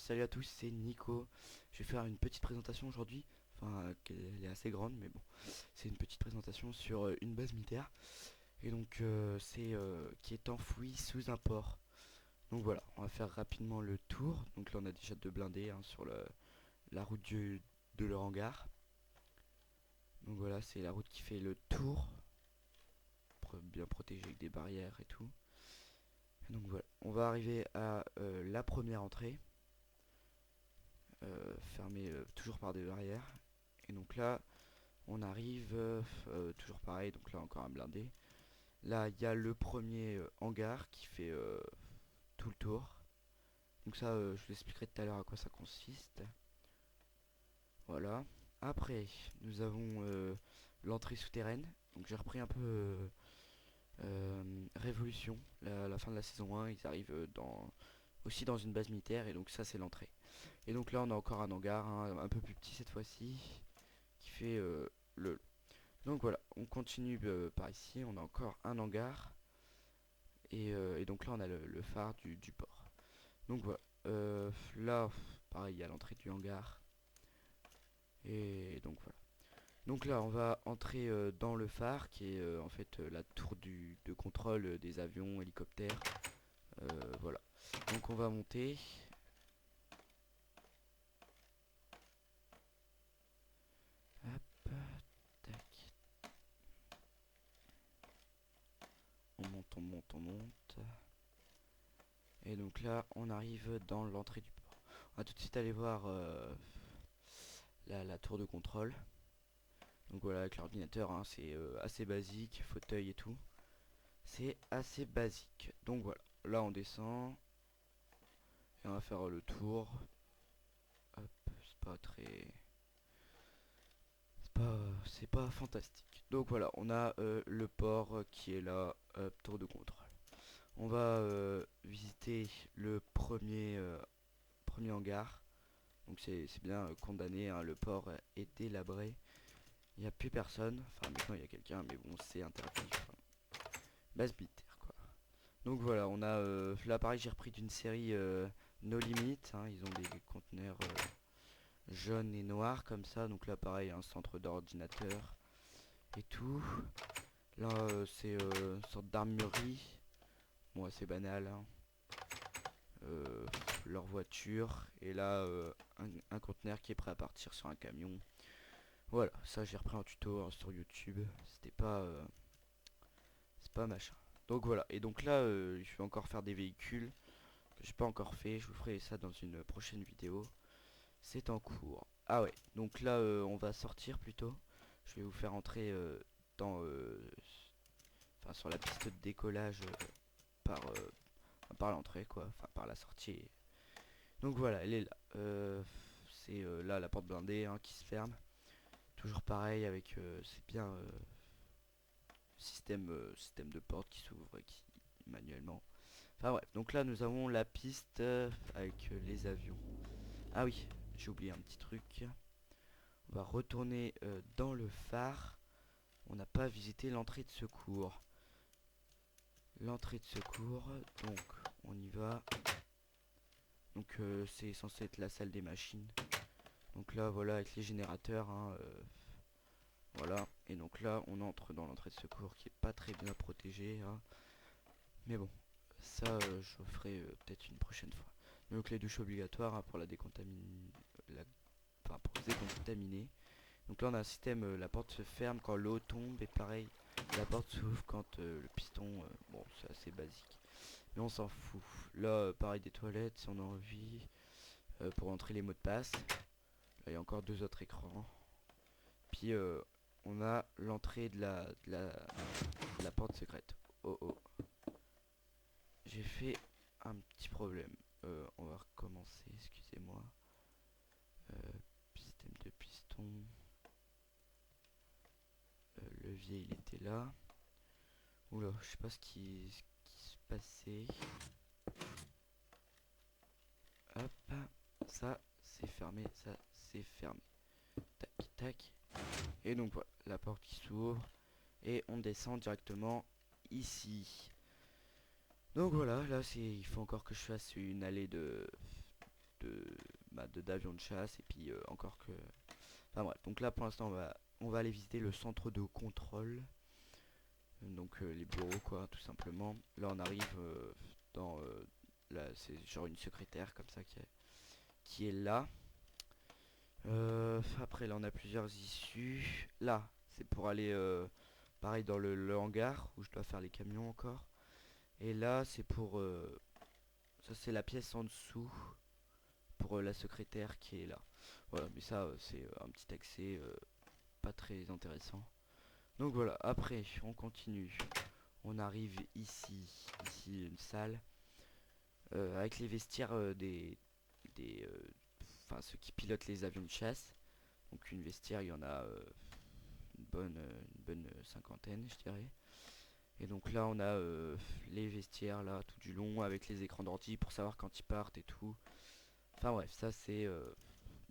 salut à tous, c'est Nico. Je vais faire une petite présentation aujourd'hui. Enfin, elle est assez grande, mais bon, c'est une petite présentation sur une base militaire. Et donc, c'est qui est enfouie sous un port. Donc voilà, on va faire rapidement le tour. Donc là, on a déjà deux blindés hein, sur la route de leur hangar. Donc voilà, c'est la route qui fait le tour, bien protégée avec des barrières et tout. Donc voilà, on va arriver à la première entrée. Fermé toujours par des barrières. Et donc là, on arrive, toujours pareil, donc là encore un blindé. Là, il y a le premier hangar qui fait tout le tour. Donc ça, je vous expliquerai tout à l'heure à quoi ça consiste. Voilà. Après, nous avons l'entrée souterraine. Donc j'ai repris un peu Révolution, la fin de la saison 1. Ils arrivent aussi dans une base militaire et donc ça c'est l'entrée. Et donc là on a encore un hangar hein, un peu plus petit cette fois-ci qui fait le. Donc voilà, on continue par ici, on a encore un hangar et donc là on a le phare du port. Donc voilà, là pareil il y a l'entrée du hangar et donc voilà. Donc là on va entrer dans le phare qui est en fait la tour de contrôle des avions, hélicoptères. Voilà, donc on va monter. Hop, tac. On monte, on monte, on monte. Et donc là, on arrive dans l'entrée du port. On va tout de suite aller voir la tour de contrôle. Donc voilà, avec l'ordinateur, hein, c'est assez basique, fauteuil et tout. C'est assez basique. Donc voilà, là on descend. Et on va faire le tour. Hop, c'est pas très... C'est pas fantastique. Donc voilà, on a le port qui est là, tour de contrôle. On va visiter le premier hangar. Donc c'est bien condamné, hein, le port est délabré. Il n'y a plus personne. Enfin maintenant il y a quelqu'un, mais bon c'est interdit. Enfin, base militaire quoi. Donc voilà, on a là pareil j'ai repris d'une série No Limit. Hein, ils ont des conteneurs jaunes et noirs comme ça. Donc là pareil un centre d'ordinateur et tout. Là c'est une sorte d'armurerie. Bon assez banal. Hein. Leur voiture et là un conteneur qui est prêt à partir sur un camion. Voilà, ça j'ai repris un tuto hein, sur YouTube. C'est pas machin. Donc voilà, et donc là je vais encore faire des véhicules que j'ai pas encore fait. Je vous ferai ça dans une prochaine vidéo. C'est en cours. Ah ouais, donc là on va sortir plutôt. Je vais vous faire entrer dans enfin sur la piste de décollage par par l'entrée quoi, enfin par la sortie. Donc voilà, elle est là. C'est là la porte blindée hein, qui se ferme. Toujours pareil avec c'est bien système de porte qui s'ouvre qui manuellement. Enfin bref, donc là nous avons la piste avec les avions. Ah oui, j'ai oublié un petit truc. On va retourner dans le phare. On n'a pas visité l'entrée de secours. L'entrée de secours, donc on y va. Donc c'est censé être la salle des machines. Donc là voilà avec les générateurs. Hein, voilà. Et donc là on entre dans l'entrée de secours qui est pas très bien protégée. Hein. Mais bon, ça je ferai peut-être une prochaine fois. Donc les douches obligatoires hein, pour la décontaminer. Enfin pour se décontaminer. Donc là on a un système, la porte se ferme quand l'eau tombe et pareil, la porte s'ouvre quand le piston, bon c'est assez basique. Mais on s'en fout. Là pareil des toilettes si on a envie, pour entrer les mots de passe. Là il y a encore deux autres écrans. Puis on a l'entrée de la porte secrète. Oh oh, j'ai fait un petit problème. On va recommencer, excusez-moi. Système de piston. Levier il était là. Oula, je sais pas ce qui se passait. Hop, ça c'est fermé, ça c'est fermé. Tac, tac. Et donc voilà, la porte qui s'ouvre. Et on descend directement ici. Donc voilà, là c'est il faut encore que je fasse une allée d'avions de chasse et puis encore que... Enfin bref, donc là pour l'instant on va aller visiter le centre de contrôle. Donc les bureaux quoi, tout simplement. Là on arrive dans... là c'est genre une secrétaire comme ça qui est là. Après là on a plusieurs issues. Là c'est pour aller pareil dans le hangar où je dois faire les camions encore. Et là c'est pour... ça c'est la pièce en dessous pour la secrétaire qui est là. Voilà, mais ça c'est un petit accès pas très intéressant. Donc voilà, après on continue. On arrive ici une salle avec les vestiaires des enfin ceux qui pilotent les avions de chasse. Donc une vestiaire, il y en a une bonne cinquantaine, je dirais. Et donc là, on a les vestiaires là tout du long avec les écrans d'ordi pour savoir quand ils partent et tout. Enfin bref, ça c'est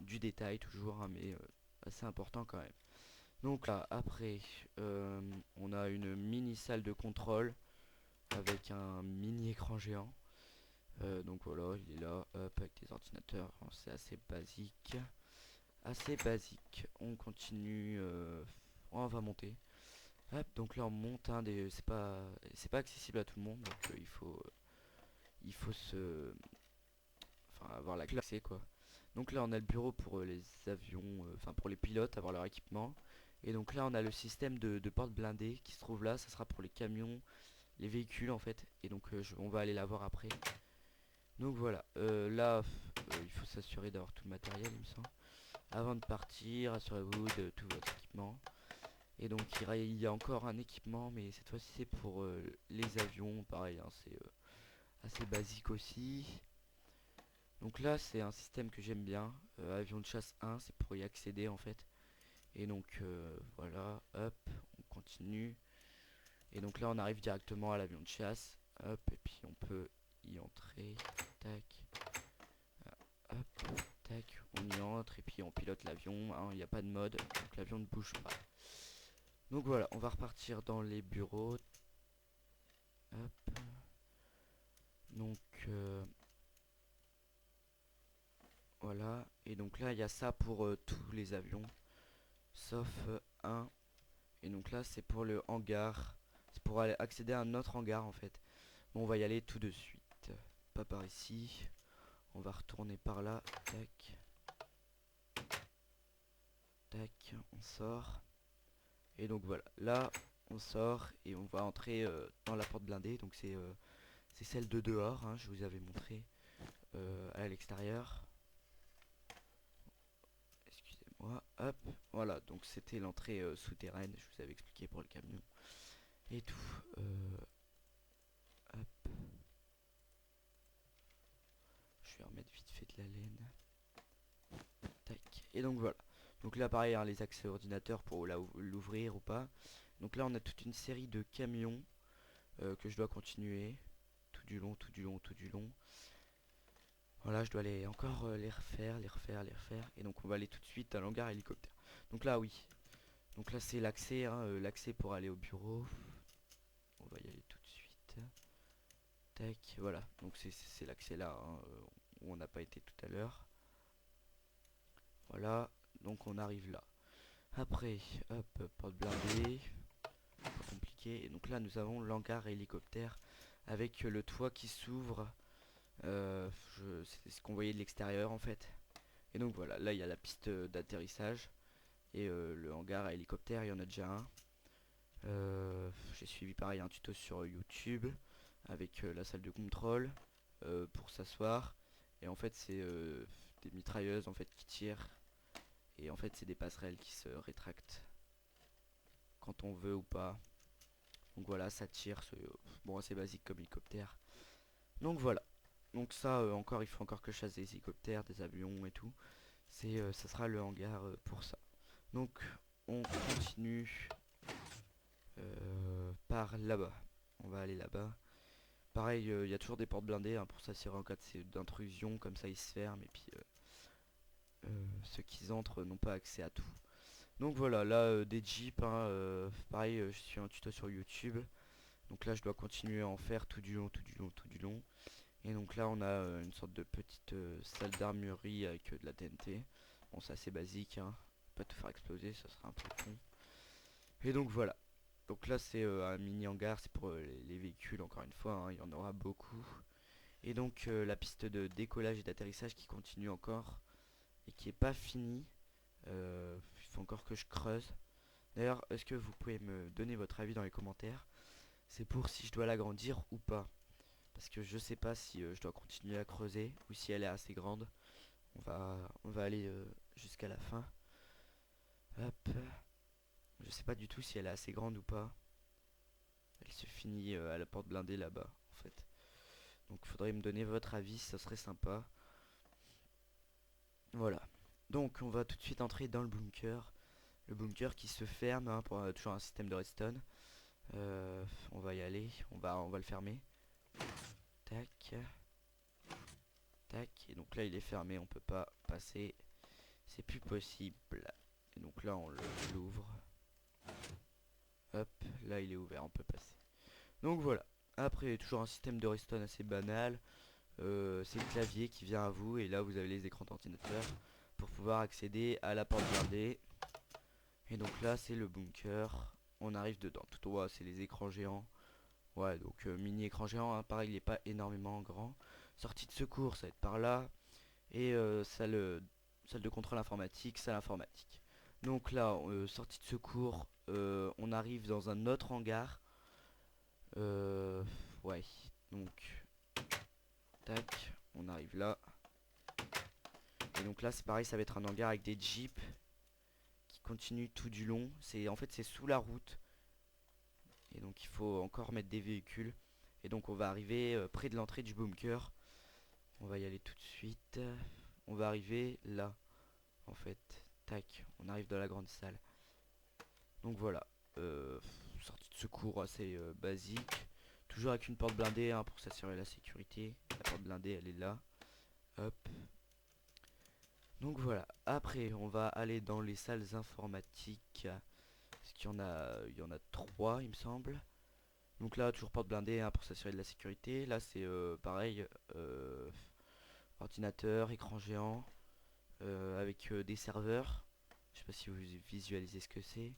du détail toujours, hein, mais assez important quand même. Donc là, après, on a une mini salle de contrôle avec un mini écran géant. Donc voilà, il est là, hop, avec des ordinateurs, hein, c'est assez basique. Assez basique. On continue, on va monter. Hop, donc là on monte un des. C'est pas accessible à tout le monde, donc il faut se. Enfin avoir la classe quoi. Donc là on a le bureau pour les avions, enfin pour les pilotes, avoir leur équipement. Et donc là on a le système de porte blindée qui se trouve là, ça sera pour les camions, les véhicules en fait. Et donc on va aller la voir après. Donc voilà, là il faut s'assurer d'avoir tout le matériel il me semble. Avant de partir, assurez-vous de tout votre équipement. Et donc il y a encore un équipement, mais cette fois-ci c'est pour les avions, pareil, hein, c'est assez basique aussi. Donc là c'est un système que j'aime bien, avion de chasse 1, c'est pour y accéder en fait. Et donc voilà, hop, on continue. Et donc là on arrive directement à l'avion de chasse, hop, et puis on peut y entrer, tac, hop, tac, on y entre et puis on pilote l'avion, hein, il n'y a pas de mode, donc l'avion ne bouge pas. Donc voilà, on va repartir dans les bureaux. Hop. Donc voilà. Et donc là, il y a ça pour tous les avions. Sauf un. Et donc là, c'est pour le hangar. C'est pour aller accéder à un autre hangar en fait. Bon, on va y aller tout de suite. Pas par ici. On va retourner par là. Tac. Tac. On sort. Et donc voilà. Là, on sort et on va entrer dans la porte blindée. Donc c'est celle de dehors, hein, je vous avais montré à l'extérieur. Excusez-moi, hop, voilà, donc c'était l'entrée souterraine, je vous avais expliqué pour le camion et tout. Hop, je vais remettre vite fait de la laine. Tac, et donc voilà. Donc là pareil, hein, les accès ordinateur pour l'ouvrir ou pas. Donc là on a toute une série de camions que je dois continuer tout du long, tout du long, tout du long. Voilà, je dois aller encore les refaire, les refaire, les refaire. Et donc on va aller tout de suite à l'hangar hélicoptère. Donc là oui. Donc là c'est l'accès, hein, l'accès pour aller au bureau. On va y aller tout de suite. Tac, voilà. Donc c'est l'accès là, hein, où on n'a pas été tout à l'heure. Voilà, donc on arrive là. Après, hop, porte blindée. Pas compliqué. Et donc là nous avons l'hangar hélicoptère avec le toit qui s'ouvre. C'est ce qu'on voyait de l'extérieur en fait. Et donc voilà, là il y a la piste d'atterrissage. Et le hangar à hélicoptère, il y en a déjà un. J'ai suivi pareil un tuto sur YouTube avec la salle de contrôle pour s'asseoir. Et en fait c'est des mitrailleuses en fait qui tirent. Et en fait c'est des passerelles qui se rétractent quand on veut ou pas. Donc voilà, ça tire, c'est bon assez basique comme hélicoptère. Donc voilà. Donc ça encore il faut encore que je chasse des hélicoptères, des avions et tout. Ça sera le hangar pour ça. Donc on continue par là-bas. On va aller là-bas. Pareil, il y a toujours des portes blindées hein, pour s'assurer en cas d'intrusion, comme ça ils se ferment et puis ceux qui entrent n'ont pas accès à tout. Donc voilà, là des jeeps, hein, pareil, je suis un tuto sur YouTube. Donc là je dois continuer à en faire tout du long, tout du long, tout du long. Et donc là on a une sorte de petite salle d'armurerie avec de la TNT. Bon, c'est assez basique, hein. Pas tout faire exploser, ça serait un peu con. Et donc voilà. Donc là c'est un mini hangar, c'est pour les véhicules encore une fois, hein, il y en aura beaucoup. Et donc la piste de décollage et d'atterrissage qui continue encore et qui est pas finie. Il faut encore que je creuse. D'ailleurs, est-ce que vous pouvez me donner votre avis dans les commentaires? C'est pour si je dois l'agrandir ou pas. Parce que je sais pas si je dois continuer à creuser ou si elle est assez grande. On va aller jusqu'à la fin. Hop. Je sais pas du tout si elle est assez grande ou pas. Elle se finit à la porte blindée là-bas en fait. Donc faudrait me donner votre avis, ça serait sympa. Voilà. Donc on va tout de suite entrer dans le bunker. Le bunker qui se ferme hein, pour toujours un système de redstone. On va y aller, on va le fermer. Tac. Tac. Et donc là il est fermé, on peut pas passer. C'est plus possible. Et donc là on l'ouvre. Hop, là il est ouvert, on peut passer. Donc voilà. Après toujours un système de redstone assez banal. C'est le clavier qui vient à vous et là vous avez les écrans d'ordinateur pour pouvoir accéder à la porte blindée. Et donc là c'est le bunker. On arrive dedans. Tout en haut c'est les écrans géants. Ouais, donc mini écran géant, hein, pareil, il n'est pas énormément grand. Sortie de secours, ça va être par là. Et salle de contrôle informatique, salle informatique. Donc là, sortie de secours, on arrive dans un autre hangar. Ouais, donc, tac, on arrive là. Et donc là, c'est pareil, ça va être un hangar avec des jeeps qui continuent tout du long. En fait, c'est sous la route. Et donc, il faut encore mettre des véhicules. Et donc, on va arriver près de l'entrée du bunker. On va y aller tout de suite. On va arriver là, en fait. Tac, on arrive dans la grande salle. Donc voilà, sortie de secours assez basique. Toujours avec une porte blindée hein, pour s'assurer la sécurité. La porte blindée, elle est là. Hop. Donc voilà, après on va aller dans les salles informatiques. Parce qu'il y en a trois, il me semble. Donc là, toujours porte blindée hein, pour s'assurer de la sécurité. Là, c'est pareil, ordinateur, écran géant. Avec des serveurs. Je sais pas si vous visualisez ce que c'est.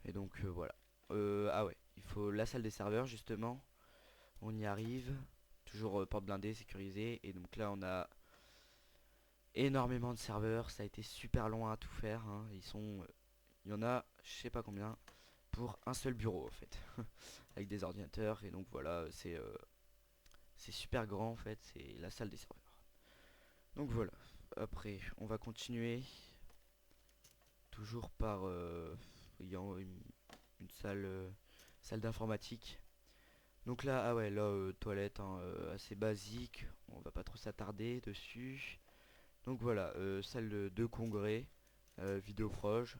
Et donc voilà. Ah ouais, il faut la salle des serveurs justement. On y arrive. Toujours porte blindée, sécurisée. Et donc là on a énormément de serveurs. Ça a été super long à tout faire. Hein. Il y en a, je sais pas combien, pour un seul bureau en fait. Avec des ordinateurs. Et donc voilà, c'est super grand en fait. C'est la salle des serveurs. Donc voilà. Après, on va continuer. Toujours par ayant une salle d'informatique. Donc là, ah ouais, là, toilette hein, assez basique. On va pas trop s'attarder dessus. Donc voilà, salle de congrès, vidéo proche,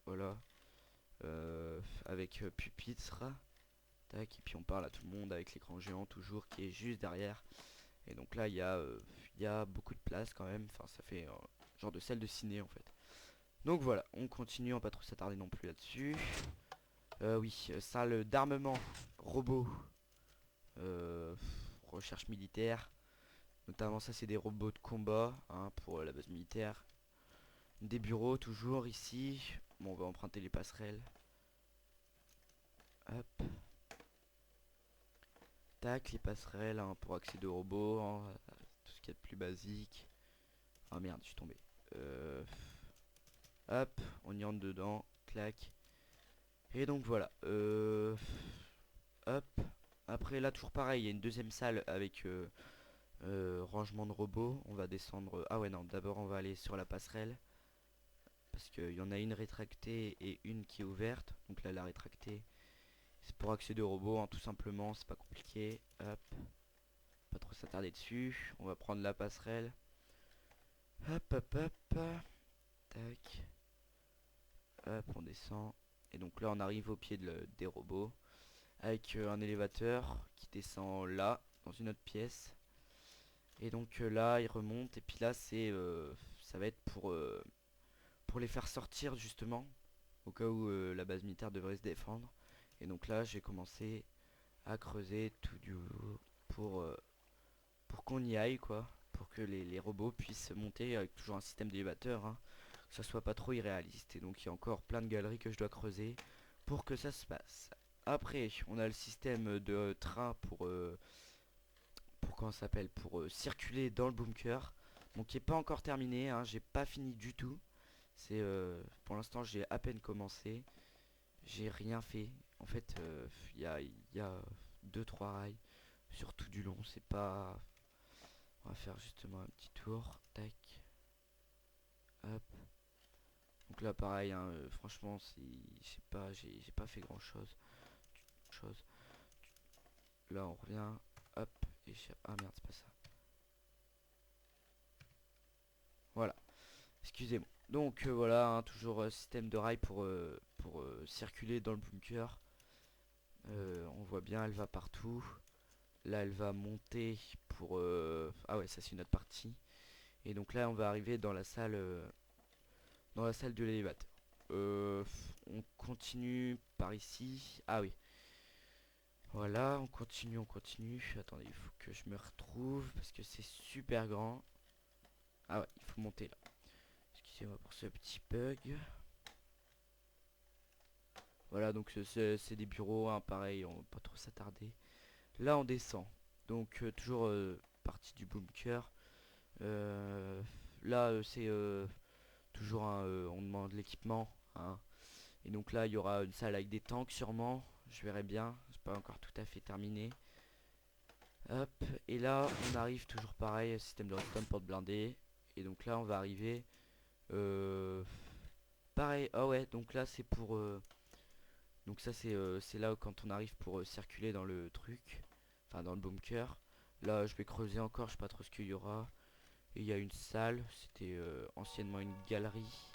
voilà, avec pupitre. Tac, et puis on parle à tout le monde avec l'écran géant toujours qui est juste derrière. Et donc là, il y a beaucoup de place quand même. Enfin, ça fait genre de salle de ciné en fait. Donc voilà, on continue, on va pas trop s'attarder non plus là-dessus. Oui, salle d'armement, robot, euh, recherche militaire. Notamment ça c'est des robots de combat hein, pour la base militaire. Des bureaux toujours ici. Bon, on va emprunter les passerelles. Hop. Tac, les passerelles hein, pour accéder aux robots. Hein, tout ce qu'il y a de plus basique. Ah merde, je suis tombé. Hop, on y entre dedans. Clac. Et donc voilà. Hop. Après là toujours pareil, il y a une deuxième salle avec rangement de robots. On va descendre. Ah ouais non, d'abord on va aller sur la passerelle. Parce qu'il y en a une rétractée et une qui est ouverte. Donc là la rétractée c'est pour accéder au robot hein, tout simplement, c'est pas compliqué. Hop. Pas trop s'attarder dessus. On va prendre la passerelle. Hop hop hop. Tac. Hop on descend. Et donc là on arrive au pied des robots. Avec un élévateur qui descend là, dans une autre pièce. Et donc là, il remonte. Et puis là, ça va être pour les faire sortir justement. Au cas où la base militaire devrait se défendre. Et donc là, j'ai commencé à creuser tout du haut pour pour qu'on y aille quoi, pour que les robots puissent monter avec toujours un système d'élévateur, hein, que ça soit pas trop irréaliste. Et donc il y a encore plein de galeries que je dois creuser pour que ça se passe. Après, on a le système de train pour comment ça s'appelle, pour circuler dans le bunker. Donc qui est pas encore terminé, hein, j'ai pas fini du tout. C'est pour l'instant j'ai à peine commencé, j'ai rien fait. En fait, il y a 2-3 rails sur tout du long. C'est pas. On va faire justement un petit tour. Tac. Hop. Donc là pareil, hein, franchement, je sais pas, j'ai pas fait grand chose. Chose. Là on revient. Hop. Et ah merde, c'est pas ça. Voilà. Excusez-moi. Donc voilà, hein, toujours système de rail pour circuler dans le bunker. On voit bien, elle va partout. Là, elle va monter pour... Ah ouais, ça c'est une autre partie. Et donc là, on va arriver dans la salle de l'élévateur. On continue par ici. Ah oui. Voilà, on continue, on continue. Attendez, il faut que je me retrouve parce que c'est super grand. Ah ouais, il faut monter là. Excusez-moi pour ce petit bug. Voilà, donc c'est des bureaux, hein, pareil, on va pas trop s'attarder. Là, on descend. Donc toujours partie du bunker. Euh, Là, c'est toujours on demande l'équipement, hein. Et donc là, il y aura une salle avec des tanks sûrement. Je verrai bien. C'est pas encore tout à fait terminé. Hop. Et là, on arrive toujours pareil, système de redstone porte blindée. Et donc là, on va arriver. Pareil. Ah ouais. Donc là, c'est pour. Donc ça, c'est là quand on arrive pour circuler dans le truc. Enfin, dans le bunker. Là, je vais creuser encore. Je sais pas trop ce qu'il y aura. Et il y a une salle. C'était anciennement une galerie.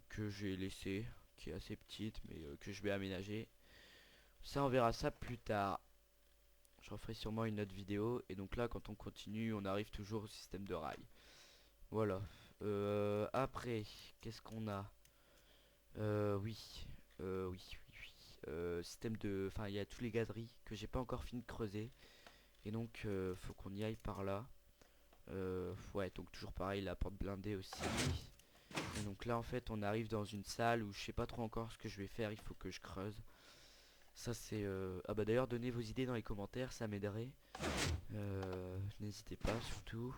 Que j'ai laissé, qui est assez petite, mais que je vais aménager. Ça, on verra ça plus tard. Je referai sûrement une autre vidéo. Et donc là, quand on continue, on arrive toujours au système de rail. Voilà. Après, qu'est-ce qu'on a Oui. Oui. Système de... Enfin, il y a tous les galeries que j'ai pas encore fini de creuser. Et donc, faut qu'on y aille par là. Ouais, donc toujours pareil, la porte blindée aussi. Et donc là en fait on arrive dans une salle où je sais pas trop encore ce que je vais faire, il faut que je creuse. Ça c'est... Ah bah d'ailleurs donnez vos idées dans les commentaires, ça m'aiderait. N'hésitez pas surtout.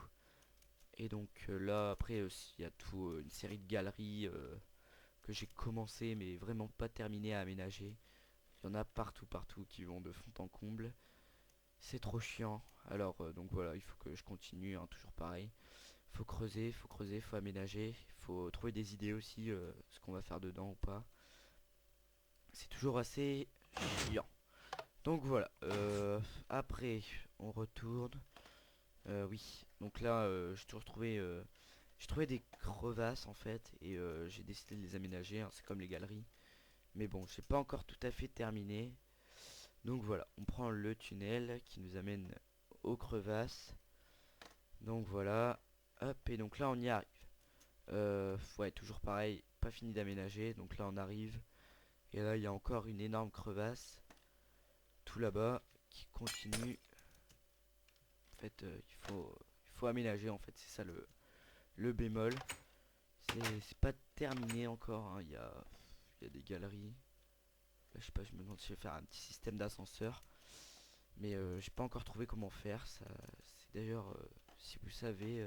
Et donc là après il y a tout une série de galeries que j'ai commencé mais vraiment pas terminé à aménager. Il y en a partout qui vont de fond en comble. C'est trop chiant. Alors donc voilà, il faut que je continue, hein, toujours pareil. Faut aménager, faut trouver des idées aussi, ce qu'on va faire dedans ou pas. C'est toujours assez chiant. Donc voilà, après on retourne. Oui, donc là j'ai trouvé des crevasses en fait et j'ai décidé de les aménager, hein, c'est comme les galeries. Mais bon, j'ai pas encore tout à fait terminé. Donc voilà, on prend le tunnel qui nous amène aux crevasses. Donc voilà, hop, et donc là on y arrive. Ouais, toujours pareil, pas fini d'aménager. Donc là, on arrive. Et là, il y a encore une énorme crevasse. Tout là-bas, qui continue. En fait, il faut aménager, en fait. C'est ça le bémol. C'est pas terminé encore, hein. Il y a des galeries. Là, je sais pas, je me demande si je vais faire un petit système d'ascenseur. Mais j'ai pas encore trouvé comment faire. Ça, c'est d'ailleurs, si vous savez,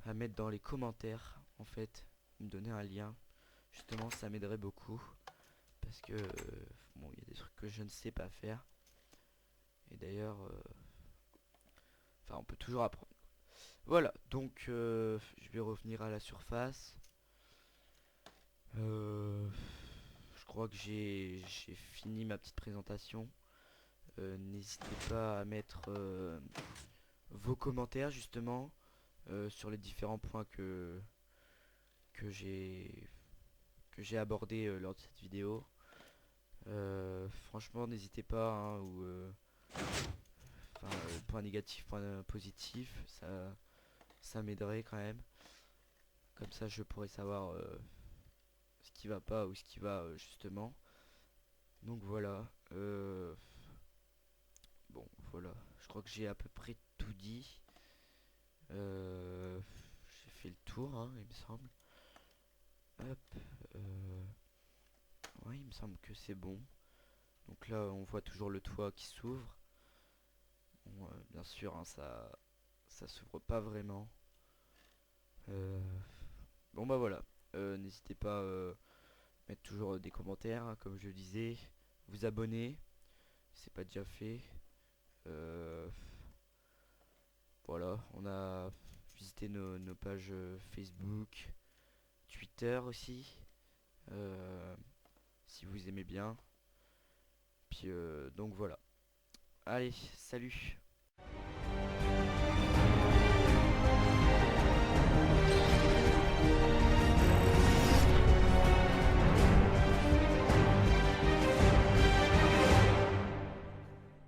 à mettre dans les commentaires, en fait. Me donner un lien. Justement, ça m'aiderait beaucoup. Parce que bon, il y a des trucs que je ne sais pas faire. Et d'ailleurs, enfin, on peut toujours apprendre. Voilà, donc je vais revenir à la surface. Euh, je crois que j'ai fini ma petite présentation. N'hésitez pas à mettre vos commentaires justement sur les différents points que j'ai que j'ai abordé lors de cette vidéo. Franchement, n'hésitez pas, hein, ou enfin, point négatif, point positif, ça m'aiderait quand même. Comme ça, je pourrais savoir ce qui va pas ou ce qui va justement. Donc voilà. Bon, voilà. je crois que j'ai à peu près tout dit. J'ai fait le tour, hein, il me semble. Hop, ouais, il me semble que c'est bon. Donc là, on voit toujours le toit qui s'ouvre. Bon, bien sûr, hein, ça s'ouvre pas vraiment. Euh, bon bah voilà. N'hésitez pas mettre toujours des commentaires, hein, comme je disais. Vous abonner, si c'est pas déjà fait. Euh, voilà, on a visité nos pages Facebook, Twitter aussi. euh, si vous aimez bien. Puis donc voilà. Allez, salut.